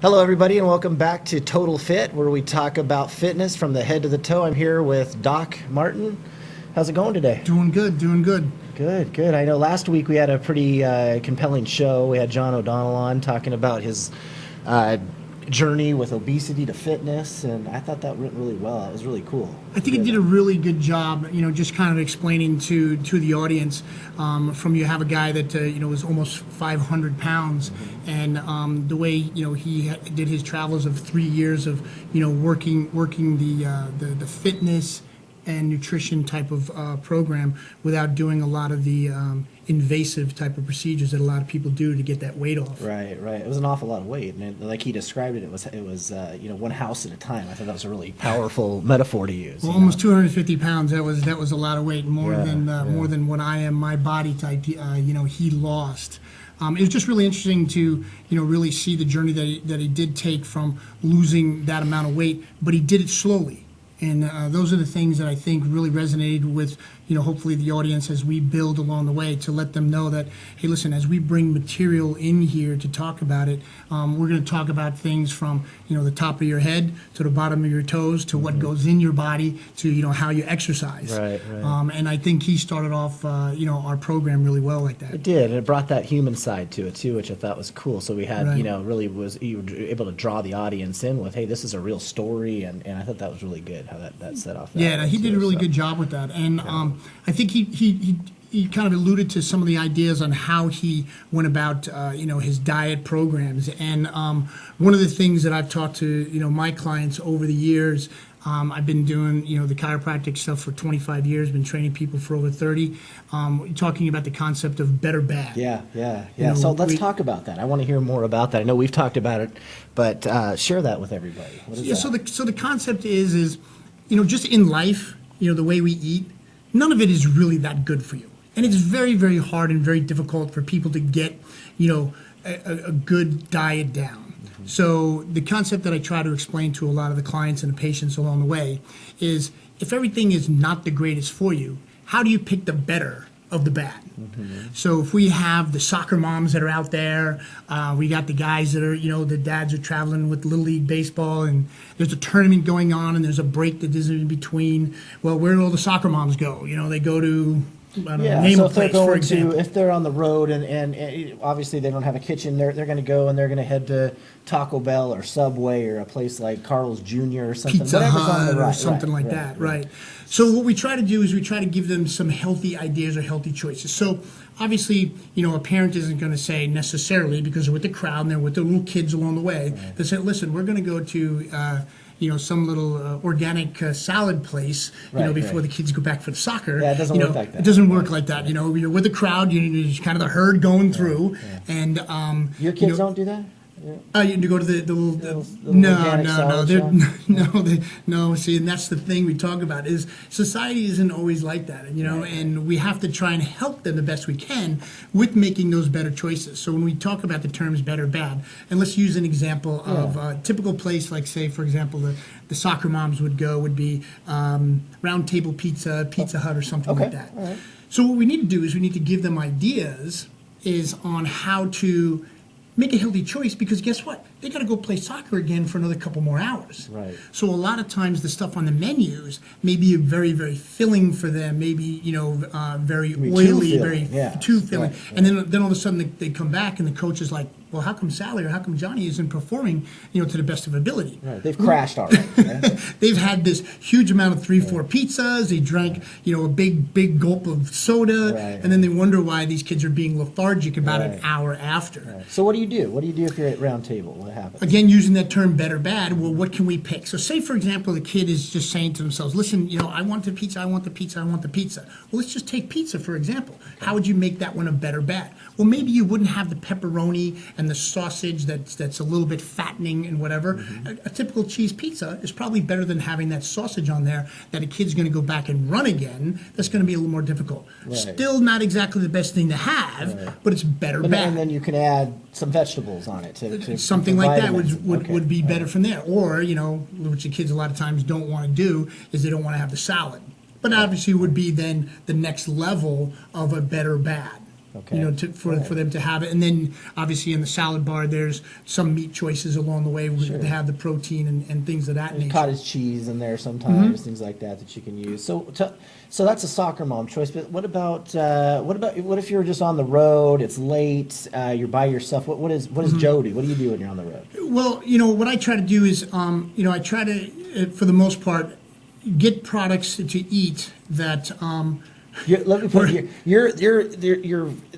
Hello, everybody, and welcome back to Total Fit, where we talk about fitness from the head to the toe. I'm here with Doc Martin. How's it going today? Doing good, doing good. Good. I know last week we had a pretty compelling show. We had John O'Donnell on talking about his journey with obesity to fitness, and I thought that went really well. It was really cool. I think he did a really good job, just kind of explaining to the audience from you have a guy that, was almost 500 pounds, and the way, he did his travels of 3 years of, working the fitness and nutrition type of program without doing a lot of the invasive type of procedures that a lot of people do to get that weight off. Right. It was an awful lot of weight, and like he described it, it was one house at a time. I thought that was a really powerful metaphor to use. Well, almost 250 pounds. That was a lot of weight, more than what I am. My body type, he lost. It was just really interesting to really see the journey that he did take from losing that amount of weight, but he did it slowly. And those are the things that I think really resonated with, hopefully the audience as we build along the way, to let them know that, hey, listen, as we bring material in here to talk about it, we're going to talk about things from, the top of your head to the bottom of your toes to what goes in your body to, how you exercise. Right. And I think he started off, our program really well like that. It did, and it brought that human side to it too, which I thought was cool. So we had, Right. you were able to draw the audience in with, hey, this is a real story, and I thought that was really good how that set off. Yeah, he did a really good job with that, and I think he kind of alluded to some of the ideas on how he went about his diet programs, and one of the things that I've talked to my clients over the years. I've been doing, the chiropractic stuff for 25 years, been training people for over 30, talking about the concept of better bad. Yeah. So let's talk about that. I want to hear more about that. I know we've talked about it, but share that with everybody. What is that? So the concept is just in life, the way we eat, none of it is really that good for you. And it's very, very hard and very difficult for people to get, a good diet down. So the concept that I try to explain to a lot of the clients and the patients along the way is, if everything is not the greatest for you, how do you pick the better of the bad? So if we have the soccer moms that are out there, we got the guys that are, the dads are traveling with Little League Baseball, and there's a tournament going on and there's a break that is in between. Well, where do all the soccer moms go? They go to, name so a place, for example. if they're on the road and obviously they don't have a kitchen, they're going to go and they're going to head to Taco Bell or Subway or a place like Carl's Jr. or something. Pizza Hut or something like that, right? So what we try to do is we try to give them some healthy ideas or healthy choices. So obviously, a parent isn't going to say necessarily, because they're with the crowd and they're with the little kids along the way, they say, listen, we're going to go to some little organic salad place, before the kids go back for the soccer. Yeah, it doesn't work like that. It doesn't work like that. You're with the crowd, you're kind of the herd going through, and your kids don't do that. You go to the little no. See, and that's the thing we talk about is society isn't always like that, and we have to try and help them the best we can with making those better choices. So when we talk about the terms better, bad, and let's use an example of a typical place, like say, for example, the soccer moms would be Round Table Pizza, Pizza Hut, or something like that. Right. So what we need to do is we need to give them ideas on how to make a healthy choice, because guess what? They got to go play soccer again for another couple more hours. Right. So a lot of times the stuff on the menus may be very, very filling for them, maybe, very oily, too filling. Right. And then all of a sudden they come back and the coach is like, well, how come Sally or how come Johnny isn't performing, to the best of ability? Right. They've crashed already. Right? They've had this huge amount of 3-4 pizzas. They drank, a big gulp of soda, and then they wonder why these kids are being lethargic about an hour after. Right. So what do you do? What do you do if you're at Round Table? What happens? Again, using that term better, bad, well, what can we pick? So say, for example, the kid is just saying to themselves, listen, I want the pizza, I want the pizza, I want the pizza. Well, let's just take pizza, for example. How would you make that one a better, bad? Well, maybe you wouldn't have the pepperoni and the sausage that's a little bit fattening and whatever. A typical cheese pizza is probably better than having that sausage on there that a kid's going to go back and run again. That's going to be a little more difficult. Right. Still not exactly the best thing to have, but it's better, bad. And then you can add some vegetables on it to something like that would be better from there. Or, which the kids a lot of times don't want to do, is they don't want to have the salad. But obviously would be then the next level of a better, bad. Okay. You know, for them to have it. And then obviously in the salad bar, there's some meat choices along the way to have the protein and things of that There's nature. cottage cheese in there sometimes, things like that you can use. So that's a soccer mom choice. But what if you're just on the road? It's late. You're by yourself. What does Joe do? What do you do when you're on the road? Well, what I try to do is, I try to, for the most part, get products to eat that. Let me put it here. You're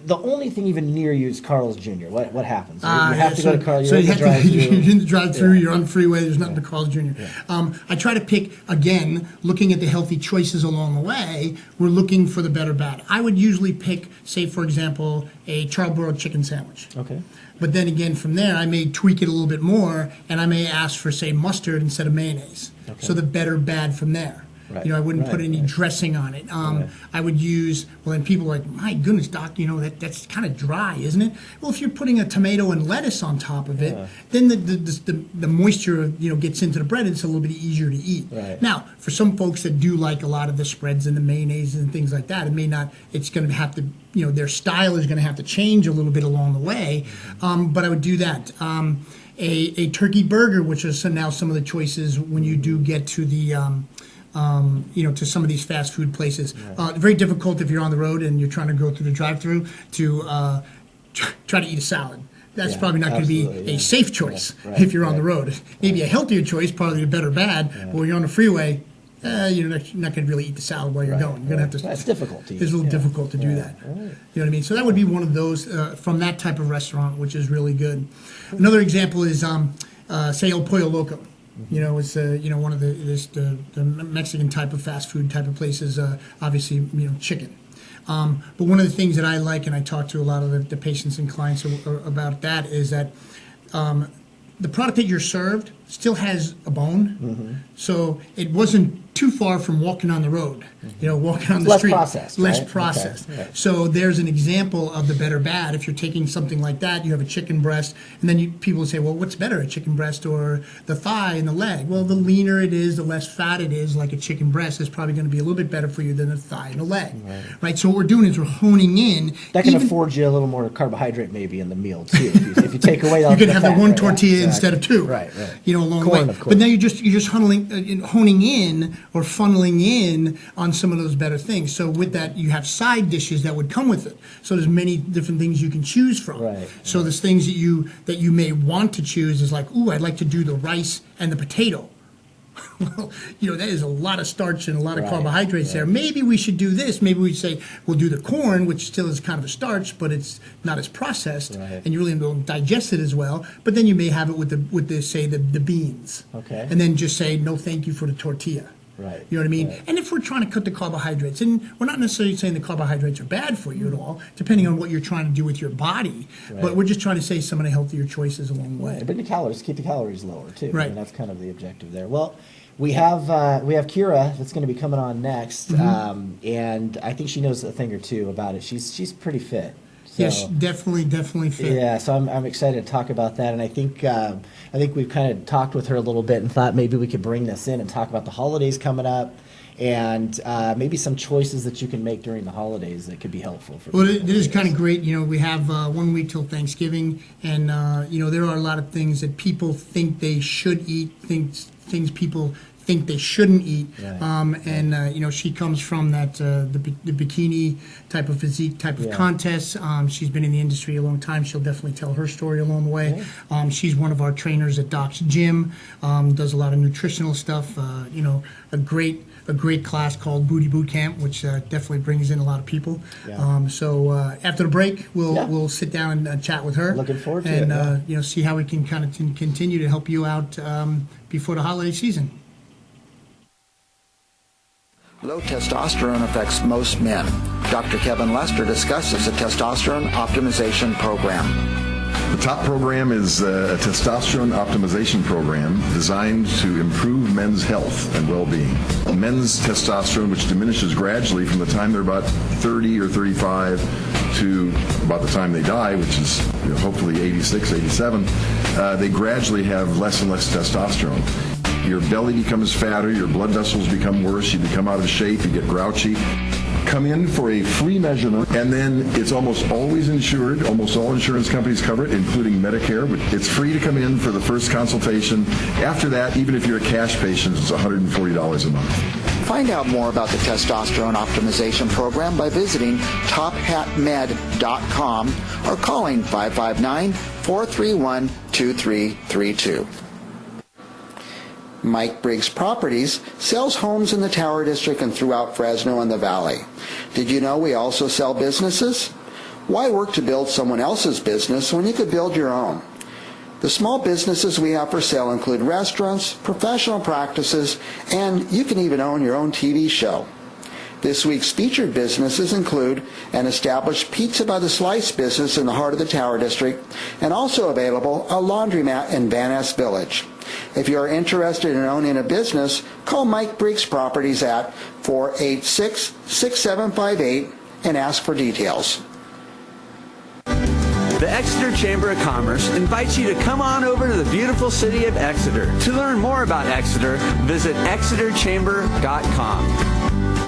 the only thing even near you is Carl's Jr. What happens? You have to go to Carl's. So you have to. You're in the drive-through. Yeah. You're on the freeway. There's nothing to Carl's Jr. Yeah. I try to pick again, looking at the healthy choices along the way. We're looking for the better bad. I would usually pick, say, for example, a Charbroiled chicken sandwich. Okay. But then again, from there, I may tweak it a little bit more, and I may ask for, say, mustard instead of mayonnaise. Okay. So the better bad from there. Right. I wouldn't put any dressing on it. I would use, then people are like, my goodness, doc, that's kind of dry, isn't it? Well, if you're putting a tomato and lettuce on top of it, then the moisture, gets into the bread, and it's a little bit easier to eat. Right. Now, for some folks that do like a lot of the spreads and the mayonnaise and things like that, it's going to have to, their style is going to have to change a little bit along the way. But I would do that. A turkey burger, which is now some of the choices when you do get to the, to some of these fast food places. Very difficult if you're on the road and you're trying to go through the drive-through to try to eat a salad. That's probably not going to be a safe choice if you're on the road. Maybe a healthier choice, probably a better bad. But when you're on the freeway, you're not going to really eat the salad while you're going. You're going to have to. That's difficult. It's a little difficult to do that. Right. You know what I mean? So that would be one of those from that type of restaurant, which is really good. Another example is say El Pollo Loco. It's one of the Mexican type of fast food type of places. Obviously, chicken. But one of the things that I like, and I talk to a lot of the patients and clients about that, is that the product that you're served still has a bone, so it wasn't too far from walking on the road. Walking on the street. Less processed. Okay. So there's an example of the better bad. If you're taking something like that, you have a chicken breast, and then people say, well, what's better, a chicken breast or the thigh and the leg? Well, the leaner it is, the less fat it is, like a chicken breast, is probably going to be a little bit better for you than a thigh and a leg. Right? So what we're doing is we're honing in. That can afford you a little more carbohydrate maybe in the meal too. If you take away all you can have fat, the one tortilla instead of two. Right. Along the Corn, way. of course. But now you're just honing in or funneling in on some of those better things. So with that, you have side dishes that would come with it. So there's many different things you can choose from. Right. So there's things that you may want to choose is like, ooh, I'd like to do the rice and the potato. Well, that is a lot of starch and a lot of carbohydrates there. Maybe we should do this. Maybe we say we'll do the corn, which still is kind of a starch, but it's not as processed, and you really don't digest it as well. But then you may have it with the beans. Okay. And then just say no, thank you for the tortilla. Right. You know what I mean? Right. And if we're trying to cut the carbohydrates, and we're not necessarily saying the carbohydrates are bad for you at all, depending on what you're trying to do with your body, but we're just trying to say some of the healthier choices along the way. But keep the calories lower too. Right. That's kind of the objective there. Well, we have Kira that's going to be coming on next, and I think she knows a thing or two about it. She's pretty fit. So, Yes, definitely fit. Yeah, so I'm excited to talk about that, and I think we've kind of talked with her a little bit and thought maybe we could bring this in and talk about the holidays coming up, and maybe some choices that you can make during the holidays that could be helpful for. Well, it is kind of great. We have 1 week till Thanksgiving, and there are a lot of things that people think they should eat, things people think they shouldn't eat. And she comes from that the bikini type of physique type of contest. She's been in the industry a long time. She'll definitely tell her story along the way. She's one of our trainers at Doc's Gym. Does a lot of nutritional stuff. A great class called Booty Boot Camp, which definitely brings in a lot of people. So after the break, we'll sit down and chat with her. Looking forward to it. And see how we can kind of continue to help you out before the holiday season. Low testosterone affects most men. Dr. Kevin Lester discusses a testosterone optimization program. The top program is a testosterone optimization program designed to improve men's health and well-being. Men's testosterone, which diminishes gradually from the time they're about 30 or 35 to about the time they die, which is hopefully 86, 87, they gradually have less and less testosterone. Your belly becomes fatter, your blood vessels become worse, you become out of shape, you get grouchy. Come in for a free measurement, and then it's almost always insured. Almost all insurance companies cover it, including Medicare. But it's free to come in for the first consultation. After that, even if you're a cash patient, it's $140 a month. Find out more about the testosterone optimization program by visiting tophatmed.com or calling 559-431-2332. Mike Briggs Properties sells homes in the Tower District and throughout Fresno and the Valley. Did you know we also sell businesses? Why work to build someone else's business when you could build your own? The small businesses we have for sale include restaurants, professional practices, and you can even own your own TV show. This week's featured businesses include an established Pizza by the Slice business in the heart of the Tower District, and also available a laundromat in Van Ness Village. If you are interested in owning a business, call Mike Briggs Properties at 486-6758 and ask for details. The Exeter Chamber of Commerce invites you to come on over to the beautiful city of Exeter. To learn more about Exeter, visit exeterchamber.com.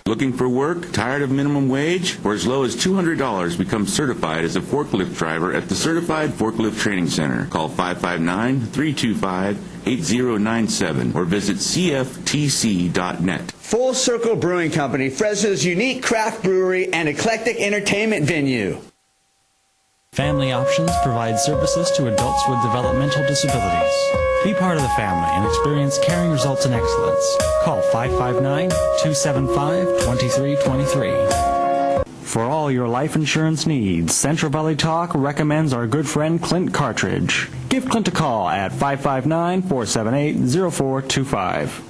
Looking for work? Tired of minimum wage? For as low as $200, become certified as a forklift driver at the Certified Forklift Training Center. Call 559-325-8097 or visit cftc.net. Full Circle Brewing Company, Fresno's unique craft brewery and eclectic entertainment venue. Family Options provides services to adults with developmental disabilities. Be part of the family and experience caring results and excellence. Call 559-275-2323. For all your life insurance needs, Central Valley Talk recommends our good friend Clint Cartridge. Give Clint a call at 559-478-0425.